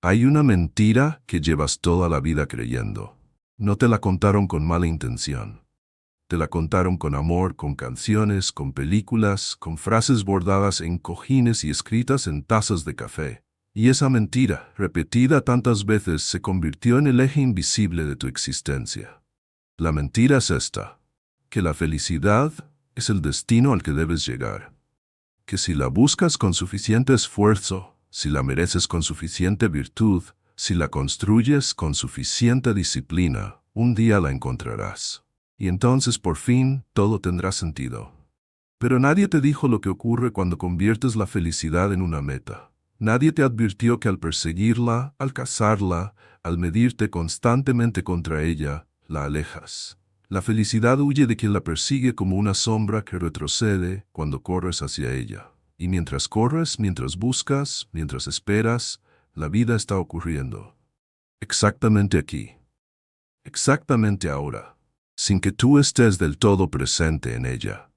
Hay una mentira que llevas toda la vida creyendo. No te la contaron con mala intención. Te la contaron con amor, con canciones, con películas, con frases bordadas en cojines y escritas en tazas de café. Y esa mentira, repetida tantas veces, se convirtió en el eje invisible de tu existencia. La mentira es esta: que la felicidad es el destino al que debes llegar. Que si la buscas con suficiente esfuerzo, si la mereces con suficiente virtud, si la construyes con suficiente disciplina, un día la encontrarás. Y entonces por fin todo tendrá sentido. Pero nadie te dijo lo que ocurre cuando conviertes la felicidad en una meta. Nadie te advirtió que al perseguirla, al cazarla, al medirte constantemente contra ella, la alejas. La felicidad huye de quien la persigue como una sombra que retrocede cuando corres hacia ella. Y mientras corres, mientras buscas, mientras esperas, la vida está ocurriendo. Exactamente aquí. Exactamente ahora. Sin que tú estés del todo presente en ella.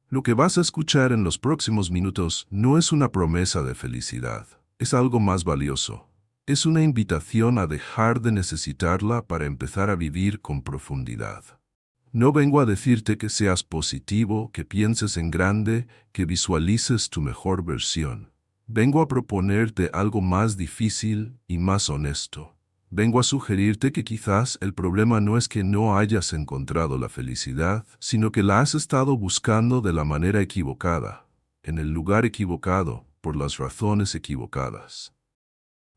Lo que vas a escuchar en los próximos minutos no es una promesa de felicidad. Es algo más valioso. Es una invitación a dejar de necesitarla para empezar a vivir con profundidad. No vengo a decirte que seas positivo, que pienses en grande, que visualices tu mejor versión. Vengo a proponerte algo más difícil y más honesto. Vengo a sugerirte que quizás el problema no es que no hayas encontrado la felicidad, sino que la has estado buscando de la manera equivocada, en el lugar equivocado, por las razones equivocadas.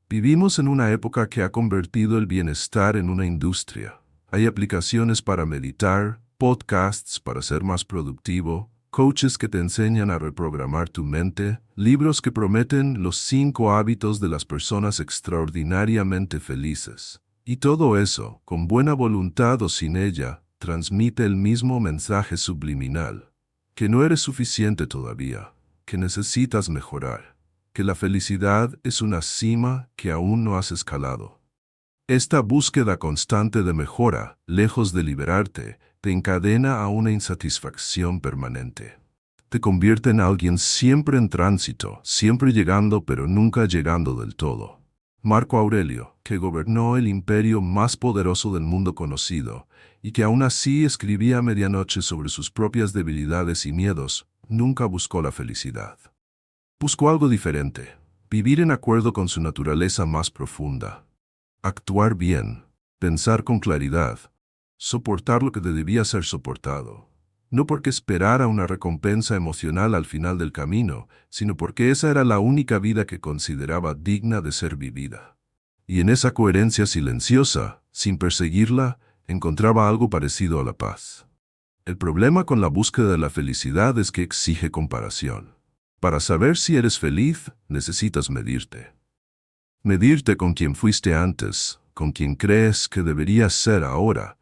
Vivimos en una época que ha convertido el bienestar en una industria. Hay aplicaciones para meditar, podcasts para ser más productivo, coaches que te enseñan a reprogramar tu mente, libros que prometen los 5 hábitos de las personas extraordinariamente felices. Y todo eso, con buena voluntad o sin ella, transmite el mismo mensaje subliminal: que no eres suficiente todavía, que necesitas mejorar, que la felicidad es una cima que aún no has escalado. Esta búsqueda constante de mejora, lejos de liberarte, te encadena a una insatisfacción permanente. Te convierte en alguien siempre en tránsito, siempre llegando pero nunca llegando del todo. Marco Aurelio, que gobernó el imperio más poderoso del mundo conocido, y que aún así escribía a medianoche sobre sus propias debilidades y miedos, nunca buscó la felicidad. Buscó algo diferente: vivir en acuerdo con su naturaleza más profunda. Actuar bien, pensar con claridad, soportar lo que debía ser soportado. No porque esperara una recompensa emocional al final del camino, sino porque esa era la única vida que consideraba digna de ser vivida. Y en esa coherencia silenciosa, sin perseguirla, encontraba algo parecido a la paz. El problema con la búsqueda de la felicidad es que exige comparación. Para saber si eres feliz, necesitas medirte. Medirte con quien fuiste antes, con quien crees que deberías ser ahora,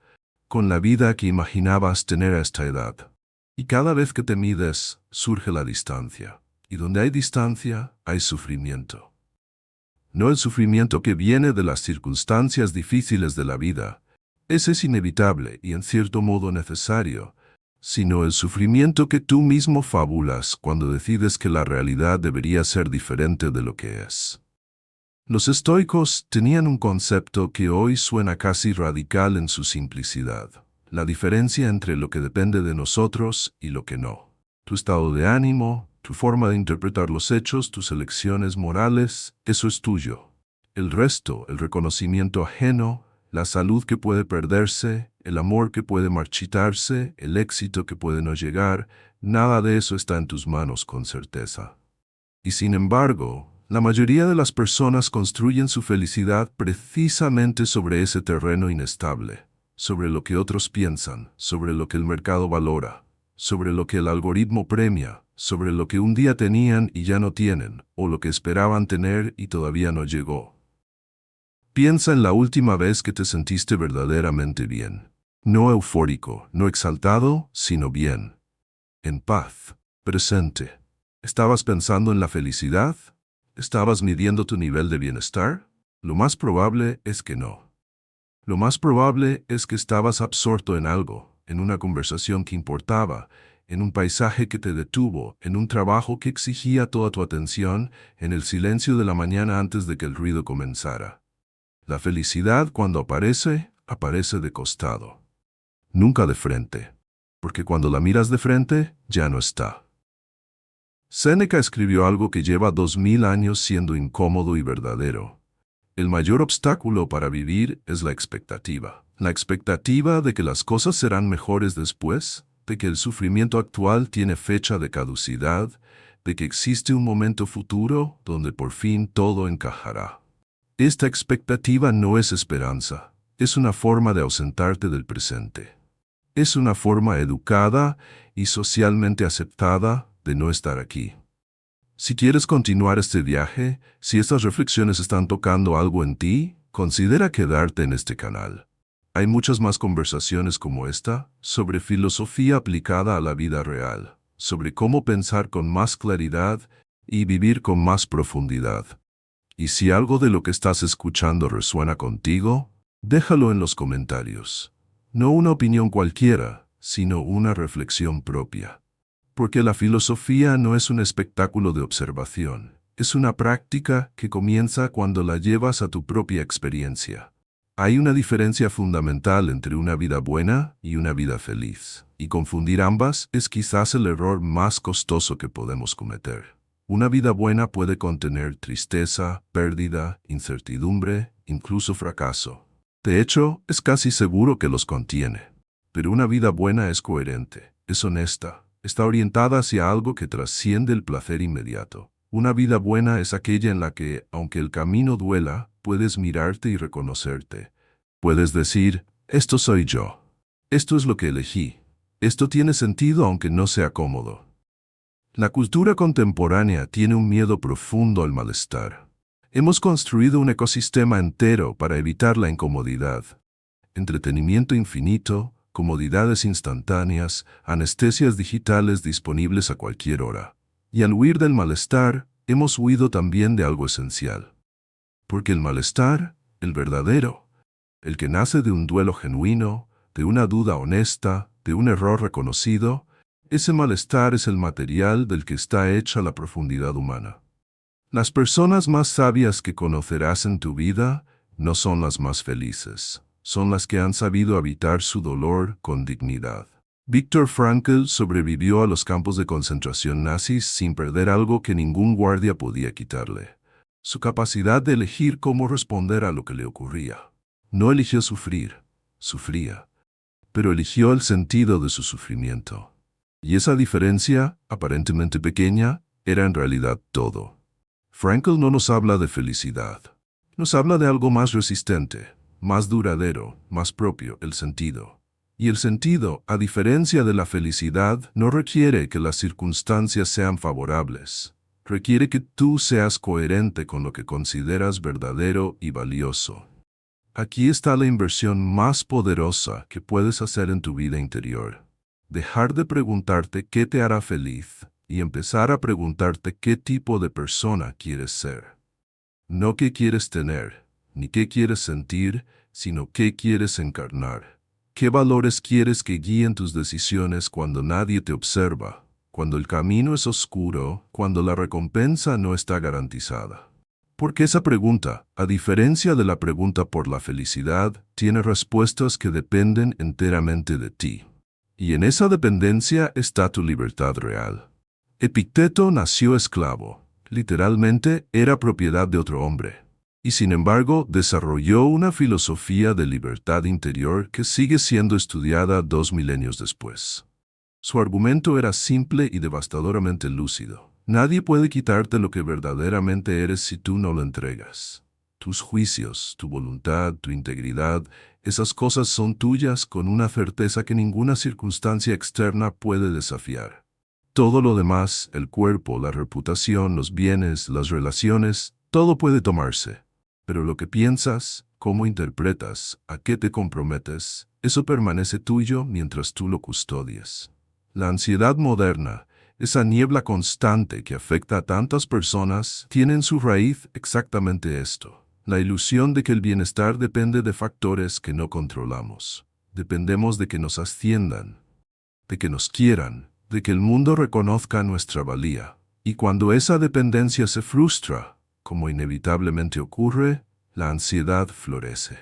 con la vida que imaginabas tener a esta edad. Y cada vez que te mides, surge la distancia. Y donde hay distancia, hay sufrimiento. No el sufrimiento que viene de las circunstancias difíciles de la vida, ese es inevitable y en cierto modo necesario, sino el sufrimiento que tú mismo fabulas cuando decides que la realidad debería ser diferente de lo que es. Los estoicos tenían un concepto que hoy suena casi radical en su simplicidad: la diferencia entre lo que depende de nosotros y lo que no. Tu estado de ánimo, tu forma de interpretar los hechos, tus elecciones morales, eso es tuyo. El resto, el reconocimiento ajeno, la salud que puede perderse, el amor que puede marchitarse, el éxito que puede no llegar, nada de eso está en tus manos con certeza. Y sin embargo, la mayoría de las personas construyen su felicidad precisamente sobre ese terreno inestable, sobre lo que otros piensan, sobre lo que el mercado valora, sobre lo que el algoritmo premia, sobre lo que un día tenían y ya no tienen, o lo que esperaban tener y todavía no llegó. Piensa en la última vez que te sentiste verdaderamente bien. No eufórico, no exaltado, sino bien. En paz, presente. ¿Estabas pensando en la felicidad? ¿Estabas midiendo tu nivel de bienestar? Lo más probable es que no. Lo más probable es que estabas absorto en algo, en una conversación que importaba, en un paisaje que te detuvo, en un trabajo que exigía toda tu atención, en el silencio de la mañana antes de que el ruido comenzara. La felicidad, cuando aparece, aparece de costado, nunca de frente, porque cuando la miras de frente, ya no está. Séneca escribió algo que lleva 2000 años siendo incómodo y verdadero. El mayor obstáculo para vivir es la expectativa. La expectativa de que las cosas serán mejores después, de que el sufrimiento actual tiene fecha de caducidad, de que existe un momento futuro donde por fin todo encajará. Esta expectativa no es esperanza, es una forma de ausentarte del presente. Es una forma educada y socialmente aceptada de no estar aquí. Si quieres continuar este viaje, si estas reflexiones están tocando algo en ti, considera quedarte en este canal. Hay muchas más conversaciones como esta sobre filosofía aplicada a la vida real, sobre cómo pensar con más claridad y vivir con más profundidad. Y si algo de lo que estás escuchando resuena contigo, déjalo en los comentarios. No una opinión cualquiera, sino una reflexión propia. Porque la filosofía no es un espectáculo de observación, es una práctica que comienza cuando la llevas a tu propia experiencia. Hay una diferencia fundamental entre una vida buena y una vida feliz, y confundir ambas es quizás el error más costoso que podemos cometer. Una vida buena puede contener tristeza, pérdida, incertidumbre, incluso fracaso. De hecho, es casi seguro que los contiene. Pero una vida buena es coherente, es honesta. Está orientada hacia algo que trasciende el placer inmediato. Una vida buena es aquella en la que, aunque el camino duela, puedes mirarte y reconocerte. Puedes decir, esto soy yo. Esto es lo que elegí. Esto tiene sentido aunque no sea cómodo. La cultura contemporánea tiene un miedo profundo al malestar. Hemos construido un ecosistema entero para evitar la incomodidad. Entretenimiento infinito, comodidades instantáneas, anestesias digitales disponibles a cualquier hora. Y al huir del malestar, hemos huido también de algo esencial. Porque el malestar, el verdadero, el que nace de un duelo genuino, de una duda honesta, de un error reconocido, ese malestar es el material del que está hecha la profundidad humana. Las personas más sabias que conocerás en tu vida no son las más felices. Son las que han sabido habitar su dolor con dignidad. Viktor Frankl sobrevivió a los campos de concentración nazis sin perder algo que ningún guardia podía quitarle: su capacidad de elegir cómo responder a lo que le ocurría. No eligió sufrir, sufría, pero eligió el sentido de su sufrimiento. Y esa diferencia, aparentemente pequeña, era en realidad todo. Frankl no nos habla de felicidad, nos habla de algo más resistente, más duradero, más propio, el sentido. Y el sentido, a diferencia de la felicidad, no requiere que las circunstancias sean favorables. Requiere que tú seas coherente con lo que consideras verdadero y valioso. Aquí está la inversión más poderosa que puedes hacer en tu vida interior. Dejar de preguntarte qué te hará feliz y empezar a preguntarte qué tipo de persona quieres ser. No qué quieres tener, ni qué quieres sentir, sino qué quieres encarnar. ¿Qué valores quieres que guíen tus decisiones cuando nadie te observa, cuando el camino es oscuro, cuando la recompensa no está garantizada? Porque esa pregunta, a diferencia de la pregunta por la felicidad, tiene respuestas que dependen enteramente de ti. Y en esa dependencia está tu libertad real. Epicteto nació esclavo. Literalmente era propiedad de otro hombre. Y sin embargo, desarrolló una filosofía de libertad interior que sigue siendo estudiada 2 milenios después. Su argumento era simple y devastadoramente lúcido. Nadie puede quitarte lo que verdaderamente eres si tú no lo entregas. Tus juicios, tu voluntad, tu integridad, esas cosas son tuyas con una certeza que ninguna circunstancia externa puede desafiar. Todo lo demás, el cuerpo, la reputación, los bienes, las relaciones, todo puede tomarse. Pero lo que piensas, cómo interpretas, a qué te comprometes, eso permanece tuyo mientras tú lo custodies. La ansiedad moderna, esa niebla constante que afecta a tantas personas, tiene en su raíz exactamente esto: la ilusión de que el bienestar depende de factores que no controlamos. Dependemos de que nos asciendan, de que nos quieran, de que el mundo reconozca nuestra valía. Y cuando esa dependencia se frustra, como inevitablemente ocurre, la ansiedad florece.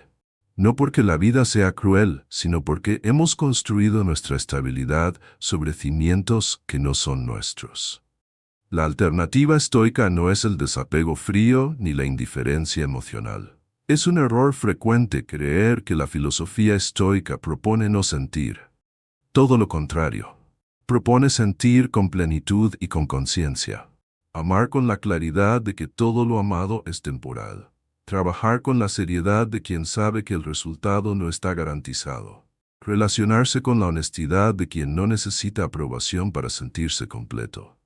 No porque la vida sea cruel, sino porque hemos construido nuestra estabilidad sobre cimientos que no son nuestros. La alternativa estoica no es el desapego frío ni la indiferencia emocional. Es un error frecuente creer que la filosofía estoica propone no sentir. Todo lo contrario. Propone sentir con plenitud y con conciencia. Amar con la claridad de que todo lo amado es temporal. Trabajar con la seriedad de quien sabe que el resultado no está garantizado. Relacionarse con la honestidad de quien no necesita aprobación para sentirse completo.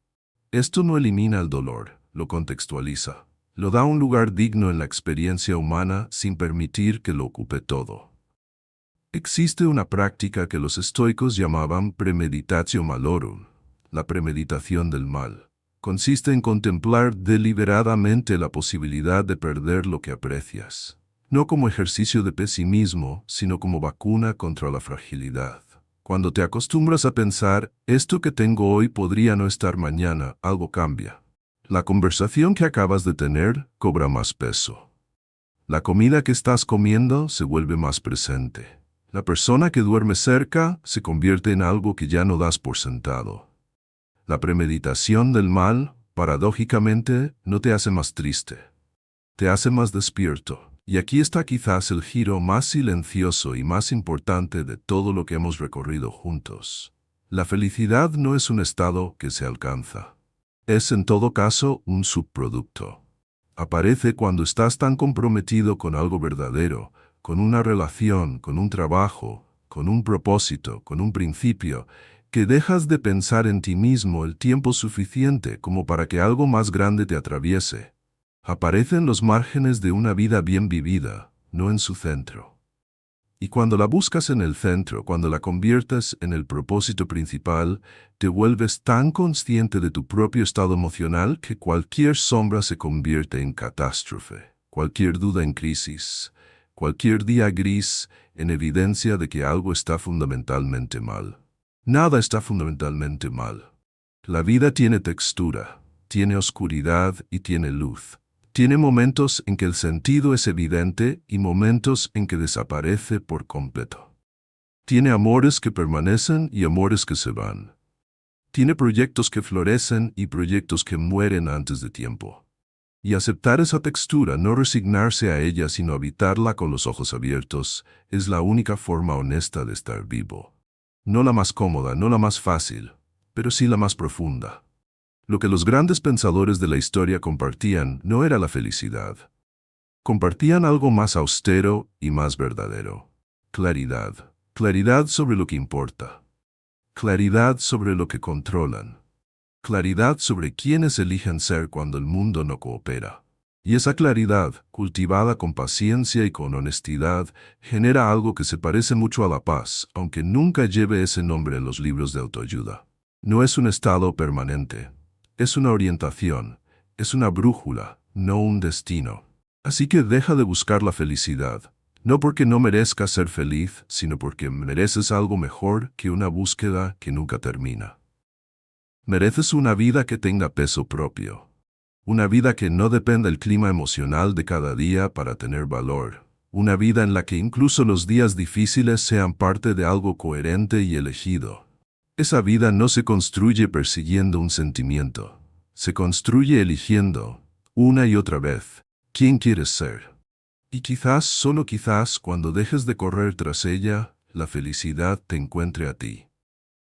Esto no elimina el dolor, lo contextualiza. Lo da un lugar digno en la experiencia humana sin permitir que lo ocupe todo. Existe una práctica que los estoicos llamaban premeditatio malorum, la premeditación del mal. Consiste en contemplar deliberadamente la posibilidad de perder lo que aprecias, no como ejercicio de pesimismo, sino como vacuna contra la fragilidad. Cuando te acostumbras a pensar, esto que tengo hoy podría no estar mañana, algo cambia. La conversación que acabas de tener cobra más peso. La comida que estás comiendo se vuelve más presente. La persona que duerme cerca se convierte en algo que ya no das por sentado. La premeditación del mal, paradójicamente, no te hace más triste. Te hace más despierto. Y aquí está quizás el giro más silencioso y más importante de todo lo que hemos recorrido juntos. La felicidad no es un estado que se alcanza. Es en todo caso un subproducto. Aparece cuando estás tan comprometido con algo verdadero, con una relación, con un trabajo, con un propósito, con un principio, que dejas de pensar en ti mismo el tiempo suficiente como para que algo más grande te atraviese. Aparece en los márgenes de una vida bien vivida, no en su centro. Y cuando la buscas en el centro, cuando la conviertes en el propósito principal, te vuelves tan consciente de tu propio estado emocional que cualquier sombra se convierte en catástrofe, cualquier duda en crisis, cualquier día gris en evidencia de que algo está fundamentalmente mal. Nada está fundamentalmente mal. La vida tiene textura, tiene oscuridad y tiene luz. Tiene momentos en que el sentido es evidente y momentos en que desaparece por completo. Tiene amores que permanecen y amores que se van. Tiene proyectos que florecen y proyectos que mueren antes de tiempo. Y aceptar esa textura, no resignarse a ella sino habitarla con los ojos abiertos, es la única forma honesta de estar vivo. No la más cómoda, no la más fácil, pero sí la más profunda. Lo que los grandes pensadores de la historia compartían no era la felicidad. Compartían algo más austero y más verdadero. Claridad. Claridad sobre lo que importa. Claridad sobre lo que controlan. Claridad sobre quiénes eligen ser cuando el mundo no coopera. Y esa claridad, cultivada con paciencia y con honestidad, genera algo que se parece mucho a la paz, aunque nunca lleve ese nombre en los libros de autoayuda. No es un estado permanente. Es una orientación, es una brújula, no un destino. Así que deja de buscar la felicidad, no porque no merezcas ser feliz, sino porque mereces algo mejor que una búsqueda que nunca termina. Mereces una vida que tenga peso propio. Una vida que no dependa del clima emocional de cada día para tener valor. Una vida en la que incluso los días difíciles sean parte de algo coherente y elegido. Esa vida no se construye persiguiendo un sentimiento. Se construye eligiendo, una y otra vez, quién quieres ser. Y quizás, solo quizás, cuando dejes de correr tras ella, la felicidad te encuentre a ti.